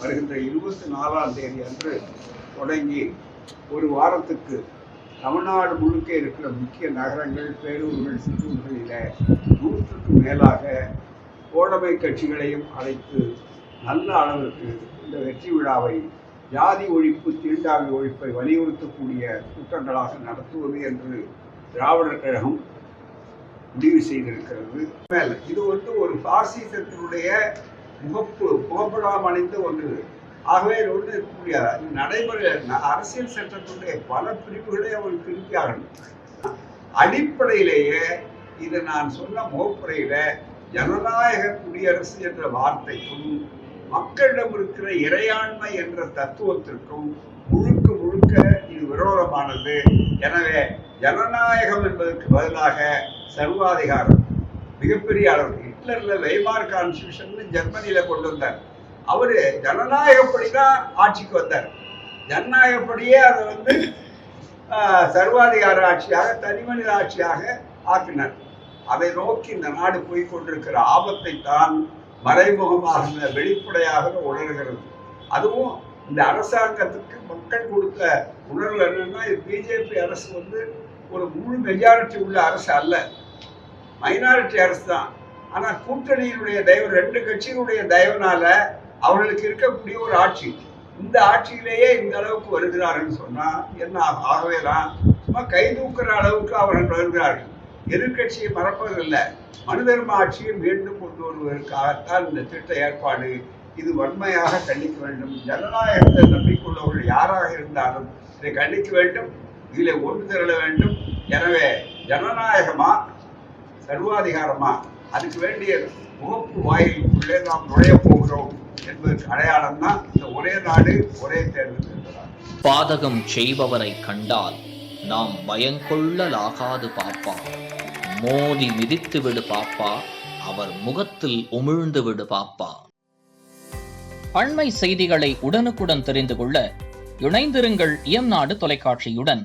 வருகின்ற 24ஆம் தேதி அன்று தொடங்கி ஒரு வாரத்துக்கு தமிழ்நாடு முழுக்க இருக்கிற முக்கிய நகரங்கள், பேரூர்கள், சிற்றூர்களில் 100க்கும் மேலாக தோழமை கட்சிகளையும் அழைத்து நல்ல அளவிற்கு இந்த வெற்றி விழாவை ஜாதி ஒழிப்பு, தீண்டாமை ஒழிப்பை வலியுறுத்தக்கூடிய கூட்டங்களாக நடத்துவது என்று திராவிடர் கழகம் முடிவு செய்திருக்கிறது. இது ஒரு பாசிசத்தினுடைய புகைப்படம் அணிந்த ஒன்று. ஆகவே ஒன்று இருக்கக்கூடிய நடைமுறை அரசியல் சட்டத்தினுடைய பல பிரிவுகளை அவர் திருப்பியாகணும். அடிப்படையிலேயே இது நான் சொன்ன முகப்புரையில ஜனநாயக குடியரசு என்ற வார்த்தைக்கும் மக்களிடம் இருக்கிற இறையாண்மை என்ற தத்துவத்திற்கும் முழுக்க முழுக்க இது விரோதமானது. எனவே ஜனநாயகம் என்பதற்கு பதிலாக சர்வாதிகாரம் மிகப்பெரிய அளவு. ஹிட்லர்ல வெய்மார் கான்ஸ்டியூஷன் ஜெர்மனியில கொண்டு வந்தார். அவரு ஜனநாயகப்படிதான் ஆட்சிக்கு வந்தார். ஜனநாயகப்படியே அதை சர்வாதிகார ஆட்சியாக, தனிமனித ஆட்சியாக ஆக்கினார். அதை நோக்கி இந்த நாடு போய் கொண்டிருக்கிற ஆபத்தை தான் மறைமுகமாக வெளிப்படையாக உணர்கிறது. அதுவும் இந்த அரசாங்கத்துக்கு மக்கள் கொடுத்த உணர்வு என்னன்னா, பிஜேபி அரசு ஒரு முழு மெஜாரிட்டி உள்ள அரசு அல்ல, மைனாரிட்டி அரசு தான். ஆனா கூட்டணியினுடைய தயவு, 2 கட்சியினுடைய தயவுனால அவர்களுக்கு இருக்கக்கூடிய ஒரு ஆட்சி. இந்த ஆட்சியிலேயே இந்த அளவுக்கு வருகிறார்கள் சொன்னா என்ன ஆகவேதான் சும்மா கை தூக்குற அளவுக்கு அவர்கள் வருகிறார்கள். எதிர்கட்சியை மறப்பதில்லை. மனிதர்ம ஆட்சியை மீண்டும் கொண்டு வருவதற்காகத்தான் இந்த திட்ட ஏற்பாடு. இது வன்மையாக கண்டிக்க வேண்டும். ஜனநாயகத்தை நம்பிக்கொள்ளவர்கள் யாராக இருந்தாலும் இதை கண்டிக்க வேண்டும். இதில் ஒன்று திரள வேண்டும். எனவே ஜனநாயகமா சர்வாதிகாரமா, அதுக்கு வேண்டிய முகப்பு வாயிலுக்குள்ளே நாம் நுழைய போகிறோம் என்பதற்கு அடையாளம் தான் இந்த ஒரே நாடு ஒரே தேர்தல் என்பதால். பாதகம் செய்பவரை கண்டால் நாம் பயங்கொள்ளலாகாது பாப்பா, மோதி மிதித்து விடு பாப்பா, அவர் முகத்தில் உமிழ்ந்து விடு பாப்பா. அண்மை செய்திகளை உடனுக்குடன் தெரிந்து கொள்ள இணைந்திருங்கள் இயம்நாடு தொலைக்காட்சியுடன்.